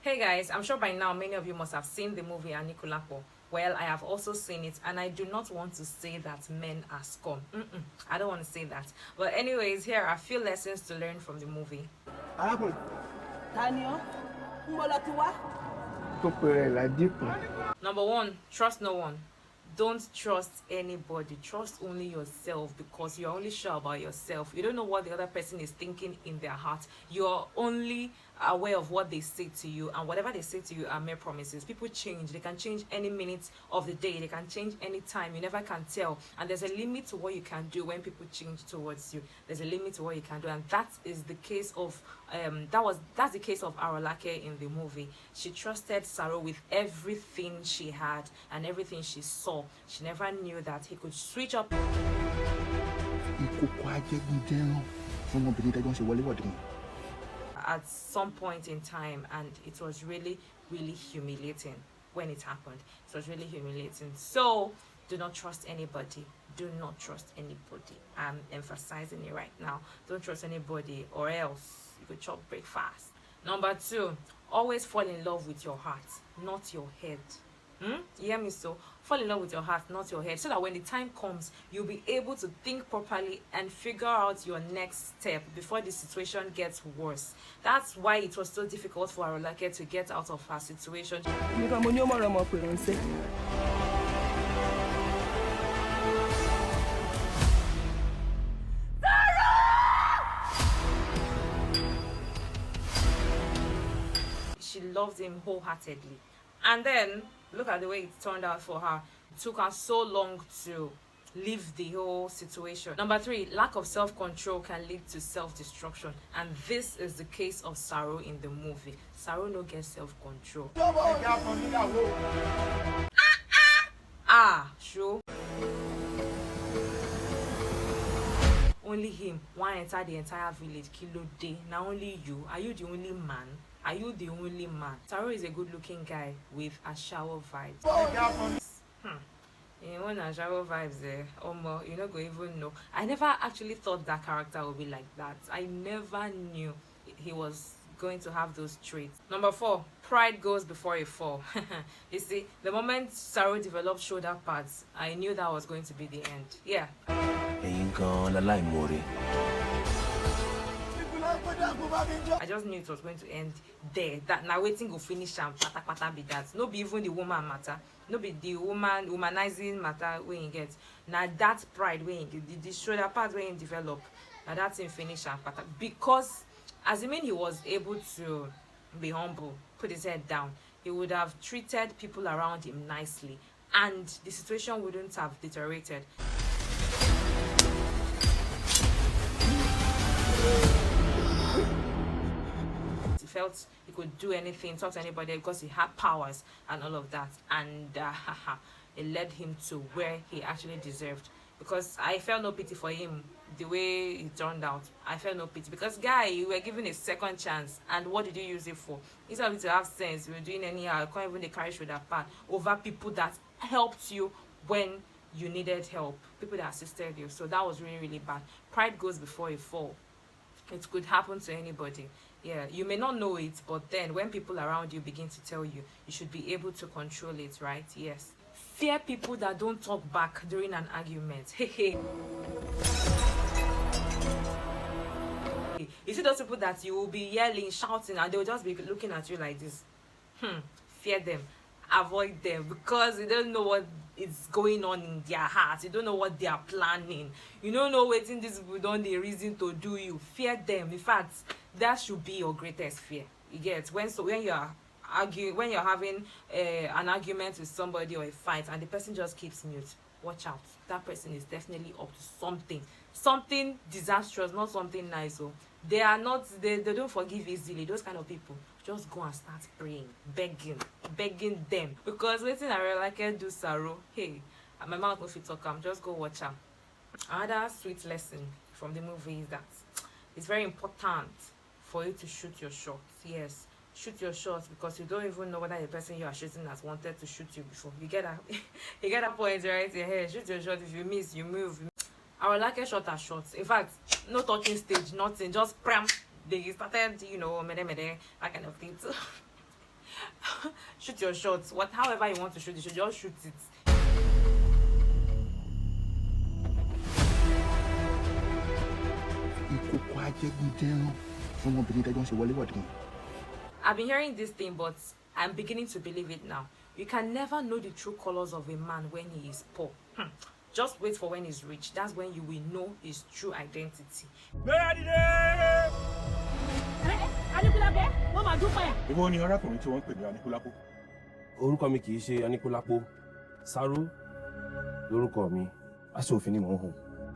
Hey guys, I'm sure by now many of you must have seen the movie Anikulapo. Well, I have also seen it, and I do not want to say that men are scum. I don't want to say that. But anyways, here are a few lessons to learn from the movie. Number one, trust no one. Don't trust anybody. Trust only yourself, because you're only sure about yourself. You don't know what the other person is thinking in their heart. You're only aware of what they say to you, and whatever they say to you are mere promises. People change. They can change any minute of the day. They can change any time. You never can tell. And there's a limit to what you can do when people change towards you. There's a limit to what you can do, and that is the case of that's the case of Arolake in the movie. She trusted SARO with everything she had and everything she saw. She never knew that he could switch up at some point in time, and it was really humiliating when it happened. It was really humiliating. So do not trust anybody. Do not trust anybody. I'm emphasizing it right now. Don't trust anybody, or else you could chop breakfast. Number two, always fall in love with your heart, not your head. You hear me? So fall in love with your heart, not your head, so that when the time comes, you'll be able to think properly and figure out your next step before the situation gets worse. That's why it was so difficult for Arolake to get out of her situation. She loved him wholeheartedly. And then look at the way it turned out for her. It took her so long to leave the whole situation. Number three, lack of self-control can lead to self-destruction. And this is the case of SARO in the movie. SARO no get self-control. Sure. Only him. One enter the entire village. Kilo day. Now only you. Are you the only man? Are you the only man? SARO is a good-looking guy with a shower vibes. You know, a shower vibes there. You're not going to even know. I never actually thought that character would be like that. I never knew he was going to have those traits. Number four, pride goes before a fall. You see, the moment SARO developed shoulder pads, I knew that was going to be the end. Yeah. I just knew it was going to end there. That now waiting go finish and pata be that. No be even the woman matter. No be the womanizing matter when you get. Now that pride when you get, the shoulder part when you develop. Now that's in finish and pata. Because as I mean he was able to be humble, put his head down, he would have treated people around him nicely, and the situation wouldn't have deteriorated. He felt he could do anything, talk to anybody, because he had powers and all of that, and it led him to where he actually deserved. Because I felt no pity for him the way it turned out. I felt no pity, because guy, you were given a second chance, and what did you use it for? Instead of you to have sense, you were doing anyhow. You can't even carry shoulder pad over people that helped you when you needed help, people that assisted you. So that was really bad. Pride goes before a fall. It could happen to anybody. Yeah, you may not know it, but then when people around you begin to tell you, you should be able to control it, right? Yes. Fear people that don't talk back during an argument. Hey. You see those people that you will be yelling, shouting, and they will just be looking at you like this. Fear them. Avoid them, because you don't know what is going on in their hearts. You don't know what they are planning. You don't know what these people don't the reason to do you. Fear them. In fact, that should be your greatest fear. You get when you are arguing, when you're having an argument with somebody or a fight, and the person just keeps mute, watch out. That person is definitely up to something disastrous, not something nice. So they don't forgive easily. Those kind of people, just go and start praying, begging them. Because waiting Arolake do SARO, hey, my mouth no fit talk am, just go watch am. Another sweet lesson from the movie is that it's very important for you to shoot your shots. Yes, shoot your shots, because you don't even know whether the person you are shooting has wanted to shoot you before. You get that you get that point, right? Yeah, shoot your shot. If you miss, you move. Arolake shot her shots. In fact, no touching stage, nothing, just pram, they started, you know, that kind of thing. So shoot your shots. However you want to shoot, you should just shoot it. I've been hearing this thing, but I'm beginning to believe it now. You can never know the true colors of a man when he is poor. Just wait for when he's rich. That's when you will know his true identity. Ìwọ ni arákùnrin tí wọ́n ń pè ní Anikulapo. Orúkọ mi kì í ṣe Anikulapo. SARO lórúkọ mi. Aṣòfin ni mò ń hù.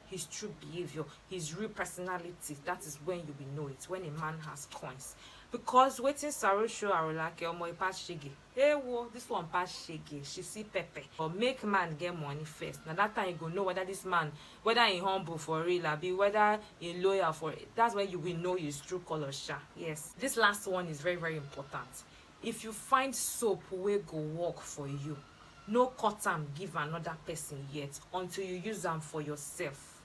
His true behavior, his real personality, that is when you will know it, when a man has coins. Because waiting SARO show AROLAKE omo pass shege. Hey wo, this one pass shege. She see Pepe. But make man get money first. Now that time you go know whether this man, whether he humble for real, or be whether he loyal for it. That's when you will know his true color. Yes. This last one is very, very important. If you find soap wey go work for you, no cut am give another person yet until you use them for yourself.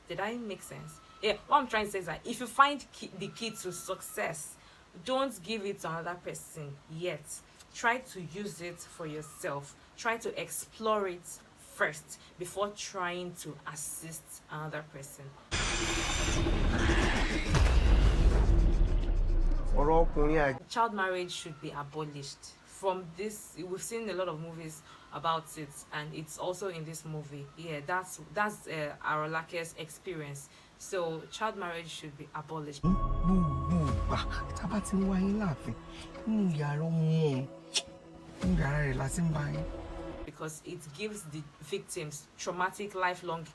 Did I make sense? Yeah, what I'm trying to say is that if you find the key to success, don't give it to another person yet. Try to use it for yourself. Try to explore it first before trying to assist another person. Child marriage should be abolished. From this, we've seen a lot of movies about it, and it's also in this movie. Yeah, that's AROLAKE's experience. So child marriage should be abolished. Because it gives the victims traumatic lifelong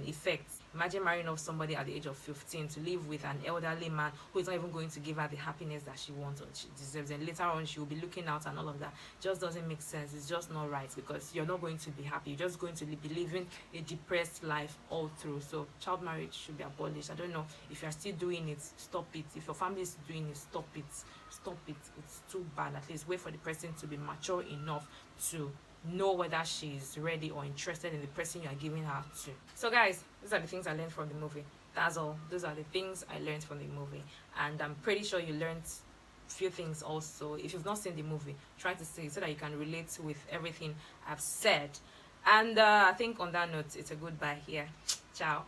effects. Imagine marrying off somebody at the age of 15 to live with an elderly man who is not even going to give her the happiness that she wants or she deserves, and later on she will be looking out and all of that. Just doesn't make sense. It's just not right, because you're not going to be happy. You're just going to be living a depressed life all through. So child marriage should be abolished. I don't know if you're still doing it, stop it. If your family is doing it, stop it. Stop it. It's too bad. At least wait for the person to be mature enough to know whether she's ready or interested in the person you are giving her to. So guys, these are the things I learned from the movie. That's all. Those are the things I learned from the movie, and I'm pretty sure you learned a few things also. If you've not seen the movie, try to see it so that you can relate with everything I've said. And I think on that note, it's a goodbye here. Ciao.